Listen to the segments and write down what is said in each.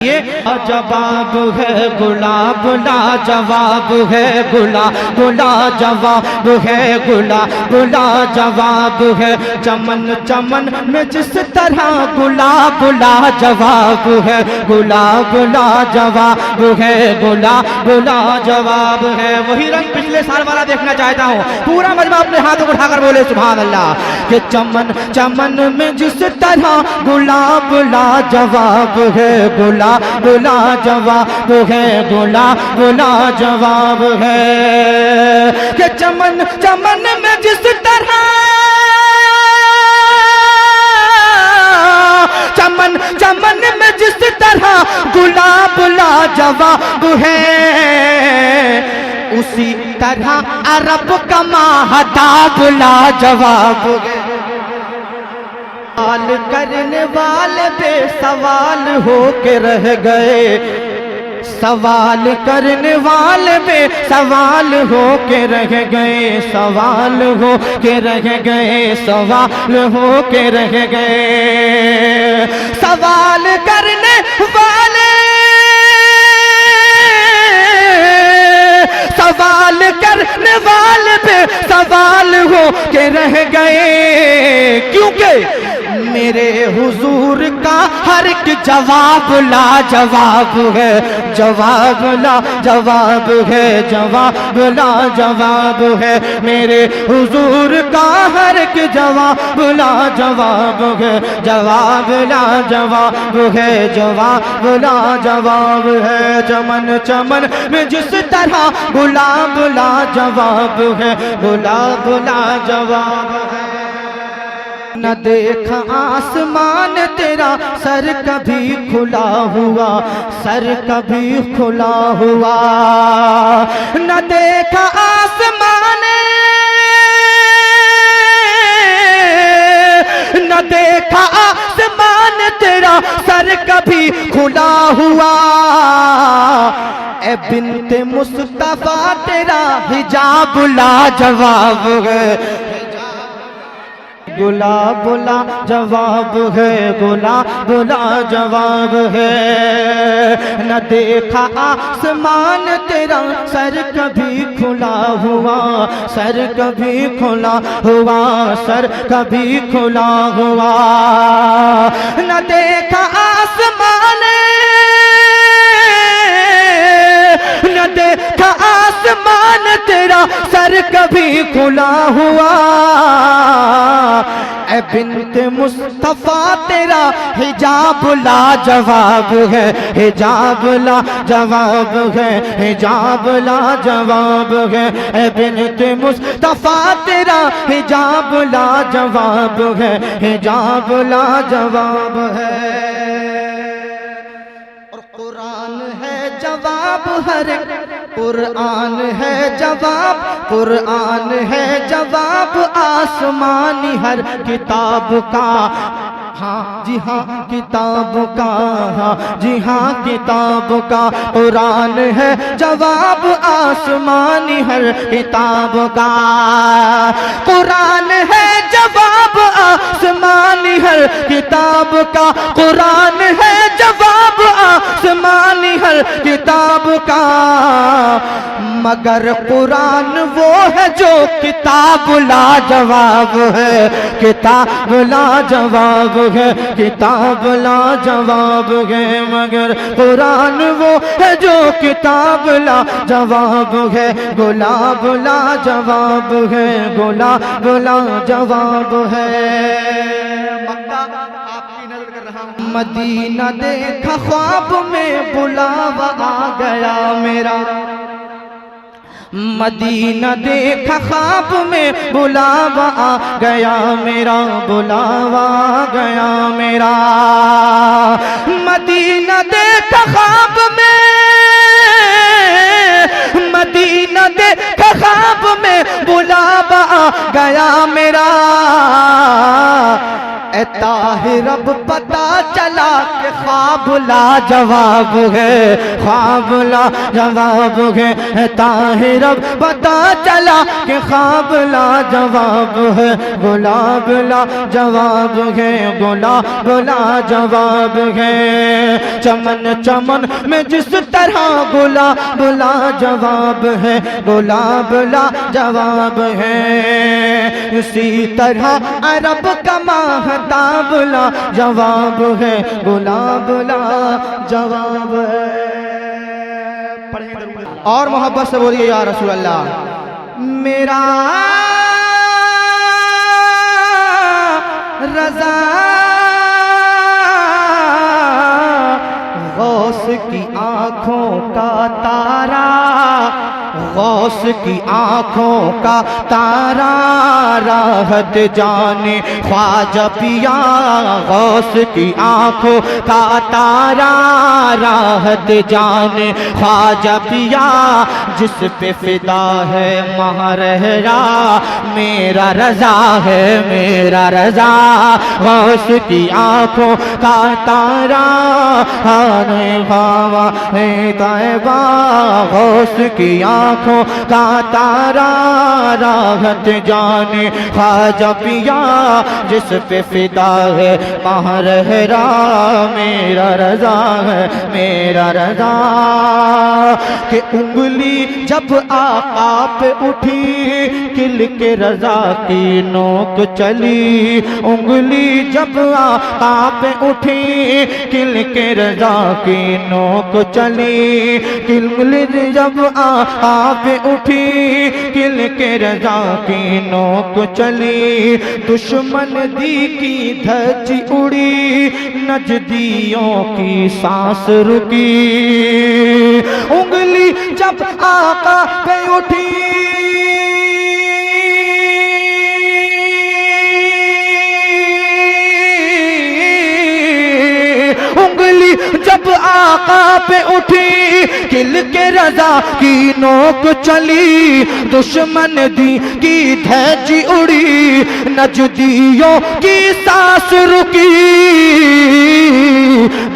یہ جواب ہے گلاب لا جواب ہے گلاب لا جواب ہے گلاب لا جواب ہے چمن چمن میں جس طرح گلاب لا جواب ہے گلاب لا جواب ہے گلاب لا جواب ہے وہی رنگ پچھلے سال والا دیکھنا چاہتا ہوں پورا مجمع اپنے ہاتھوں کو اٹھا کر بولے سبحان اللہ کہ چمن چمن میں جس طرح گلاب لا جواب ہے گلاب لا جواب ہے گلاب لا جواب ہے کہ چمن چمن میں جس طرح چمن چمن میں جس طرح گلاب لا جواب ہے اسی طرح عرب کا ماہتاب لا جواب ہے سوال کرنے والے بے سوال ہو کے رہ گئے سوال کرنے والے بے سوال ہو کے رہ گئے سوال ہو کے رہ گئے سوال ہو کے رہ گئے سوال کرنے والے سوال کرنے والے پہ سوال ہو کے رہ گئے کیونکہ میرے حضور کا ہر ایک جواب لا جواب ہے جواب لا جواب ہے جواب لا جواب ہے میرے حضور کا ہر ایک جواب لا جواب ہے جواب لا جواب ہے جواب لا جواب ہے چمن چمن میں جس طرح گلاب لا جواب ہے گلاب لا جواب ہے نہ دیکھا آسمان تیرا سر کبھی کھلا ہوا سر کبھی کھلا ہوا نہ دیکھا آسمان نہ دیکھا آسمان تیرا سر کبھی کھلا ہوا اے بنت مصطفیٰ تیرا حجاب لا جواب ہے گلاب لا جواب ہے گلاب لا جواب ہے نہ دیکھا آسمان تیرا سر کبھی کھلا ہوا سر کبھی کھلا ہوا سر کبھی کھلا ہوا نہ دیکھا آسمان نہ دیکھا آسمان تیرا سر کبھی کھلا ہوا اے بنت مصطفیٰ تیرا حجاب لا جواب ہے حجاب لا جواب ہے حجاب لا جواب ہے اے بنت مصطفیٰ تیرا حجاب لا جواب ہے حجاب لا جواب ہے اور قرآن ہے جواب ہر قرآن ہے جواب قرآن ہے جواب آسمانی ہر کتاب کا ہاں جی ہاں کتاب کا ہاں جی ہاں کتاب کا قرآن ہے جواب آسمانی ہر کتاب کا قرآن ہے جواب آسمانی ہر کتاب کا قرآن ہے جواب آسمانی ہر کتاب کا مگر قرآن وہ ہے جو کتاب لا جواب ہے کتاب لا جواب ہے کتاب لا جواب ہے مگر قرآن وہ ہے جو کتاب لا جواب ہے گلاب لا جواب ہے گلاب لا جواب ہے مدینہ دیکھا خواب میں بلاوا آ گیا میرا مدینہ دیکھا خواب میں بلاوا آ گیا میرا بلاوا آ گیا میرا مدینہ دیکھا خواب میں مدینہ دیکھا خواب میں بلاوا آ گیا میرا اے طاہر اب پتا چلا کہ خواب خواب لا جواب ہے، خواب لا جواب ہے، طاہر اب پتا چلا کہ خواب لا جواب ہے، گلاب لا جواب ہے، گلاب لا جواب ہے، چمن چمن میں جس طرح گلاب لا جواب ہے، گلاب لا جواب ہے، اسی طرح عرب کا ماہتاب لا جواب ہے، گلاب لا جواب ہے۔ اور محبت سے بولیے یا رسول اللہ۔ میرا رضا غوث کی آنکھوں کا تارا، غوث کی آنکھوں کا تارا، راحت جانے خواجہ پیا، غوث کی آنکھوں کا تارا، راحت جانے خواجہ پیا، جس پہ فدا ہے مہرہرا، میرا رضا ہے میرا رضا، غوث کی آنکھوں کا تارا، آنے خواہ ہے طیبہ، غوث کی آنکھوں کا تارا، راحت جانے خواجہ پیا، جس پہ فدا ہے مہرہرا، میرا رضا ہے میرا رضا، کہ انگلی جب آقا پہ اٹھی کل کے رضا کی نوک چلی، انگلی جب آقا پہ اٹھی کل کے رضا کی نوک چلی، انگلی جب آقا پہ اٹھی کل کے رضا کی نوک چلی، دشمن دی کی دھج اڑی، نجدیوں کی سانس رکی، انگلی جب آقا پہ اٹھی انگلی جب آقا پہ اٹھی کل کے رضا کی نوک چلی، دشمن دی کی دھج اڑی، نجدیوں کی سانس رکی،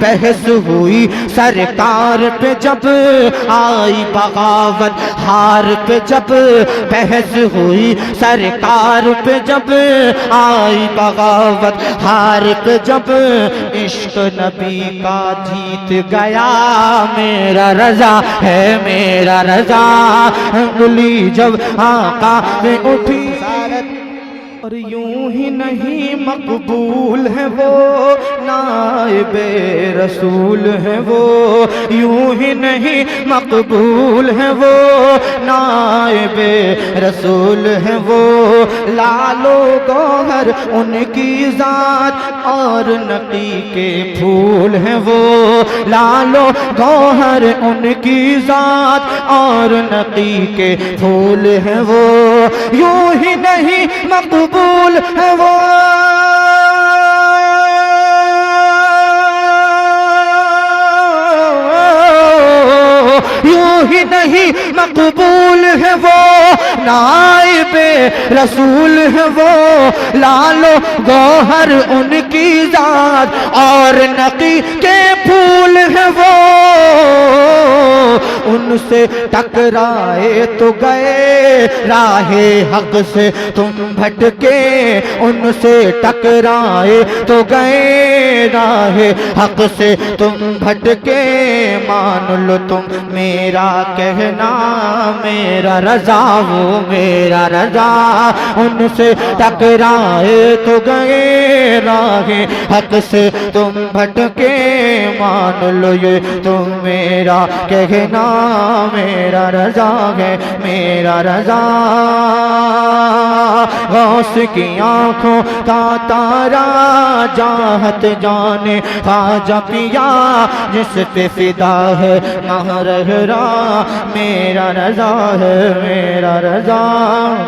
بحث ہوئی سرکار پہ جب آئی بغاوت ہار پہ، جب بحث ہوئی سرکار پہ جب آئی بغاوت ہار پہ، جب عشق نبی کا جیت گیا، میرا رضا ہے میرا رضا، انگلی جب آقا پہ اٹھی، اور یوں ہی نہیں مقبول ہے وہ نائب رسول ہے وہ، یوں ہی نہیں مقبول ہے وہ نائب رسول ہے وہ، لالو گوہر ان کی ذات اور نقی کے پھول ہے وہ، لالو گوہر ان کی ذات اور نقی کے پھول ہے وہ، یوں ہی نہیں مقبول ہے وہ، یوں ہی نہیں مقبول ہے وہ نائب رسول ہے وہ، لالو گوہر ان کی ذات اور نقی کے پھول ہے وہ، ان سے ٹکرائے تو گئے راہ حق سے تم بھٹکے، ان سے ٹکرائے تو گئے راہ حق سے تم بھٹکے، مان لو تم میرا کہنا، میرا رضا وہ میرا رضا، ان سے ٹکرائے تو گئے راہ حق سے تم بھٹکے، مان لو یہ تم میرا کہنا، میرا رضا ہے میرا رضا، غوث کی آنکھوں کا تارا، جاہت جانے خواجہ پیا، جس پہ فدا ہے مہرہرا، میرا رضا ہے میرا رضا،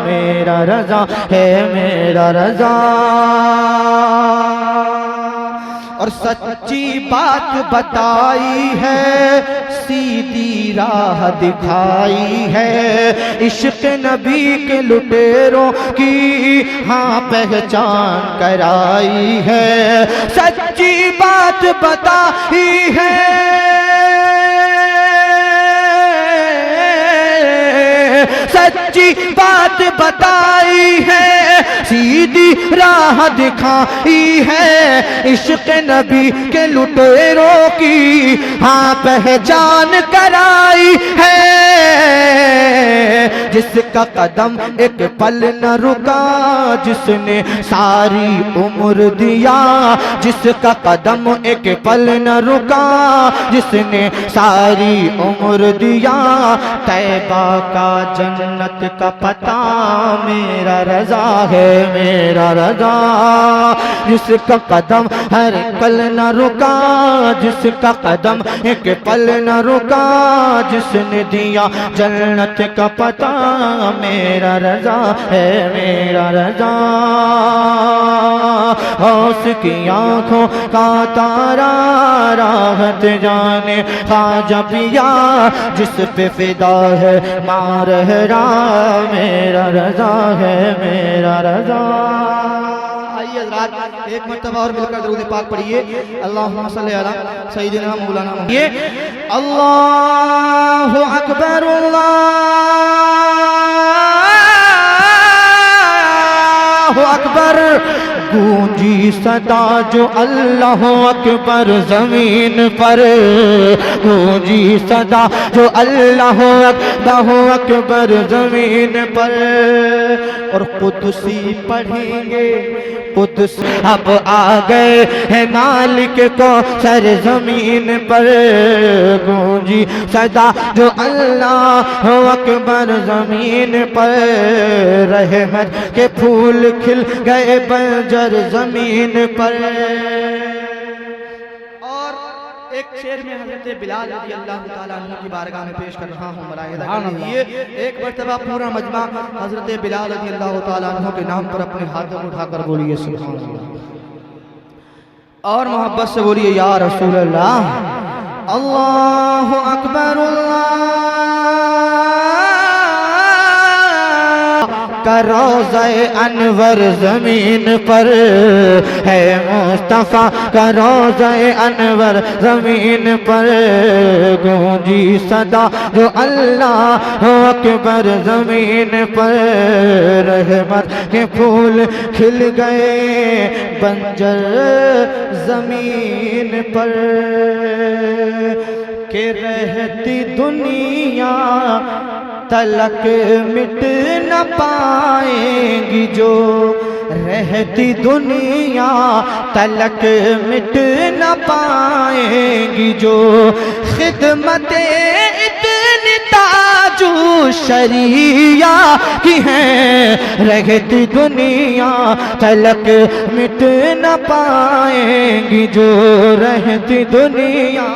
میرا رضا ہے میرا رضا، اور سچی بات بتائی ہے سیدھی راہ دکھائی ہے، عشق نبی کے لٹیروں کی ہاں پہچان کرائی ہے، سچی بات بتائی ہے، سچی بات بتائی ہے، سیدھی راہ دکھائی ہے، عشق نبی کے لٹیروں کی ہاں پہچان کرائی ہے، جس کا قدم ایک پل نہ رکا، جس نے ساری عمر دیا، جس کا قدم ایک پل نہ رکا، جس نے ساری عمر دیا، طیبہ کا جنت کا پتہ میرا رضا ہے، میرا رضا، جس کا قدم ہر پل نہ رکا، جس کا قدم ایک پل نہ رکا، جس نے دیا جنت کا پتہ میرا رضا ہے، میرا رضا، غوث کی آنکھوں کا تارا راحت جانے خواجہ پیا، جس پہ فدا ہے مارہرا، میرا رضا ہے، میرا رضا۔ آئیے حضرات ایک مرتبہ اور مل کر درود پاک پڑھیے، اللہم صلی علی سیدنا مولانا محمد۔ اللہ اکبر، اللہ اکبر، گونجی صدا جو اللہ اکبر زمین پر، گونجی صدا جو اللہ اکبر زمین پر، اور قدسی پڑھیں گے، قدس اب آ گئے ہیں مالک کو سر زمین پر، گونجی صدا جو اللہ اکبر زمین پر، رحمت کے پھول کھل گئے بنجر زمین پر۔ اور ایک شعر میں حضرت بلال رضی اللہ تعالیٰ عنہ کی بارگاہ میں پیش کر رہا ہوں، ملاحظہ کیجیے، ایک مرتبہ پورا مجمع حضرت بلال رضی اللہ تعالیٰ عنہ کے نام پر اپنے ہاتھوں اٹھا کر بولیے سبحان اللہ، اور محبت سے بولیے یا رسول اللہ، اللہ اکبر، اللہ کا روضہ انور زمین پر ہے، مصطفیٰ کا روضہ انور زمین پر، گونجی صدا جو اللہ اکبر زمین پر، رحمت کے پھول کھل گئے بنجر زمین پر، کہ رہتی دنیا تلک مٹ نہ پائیں گی جو، رہتی دنیا تلک مٹ نہ پائیں گی جو، خدمت اتنی تاج شریعہ کی ہے، رہتی دنیا تلک مٹ نہ پائیں گی جو، رہتی دنیا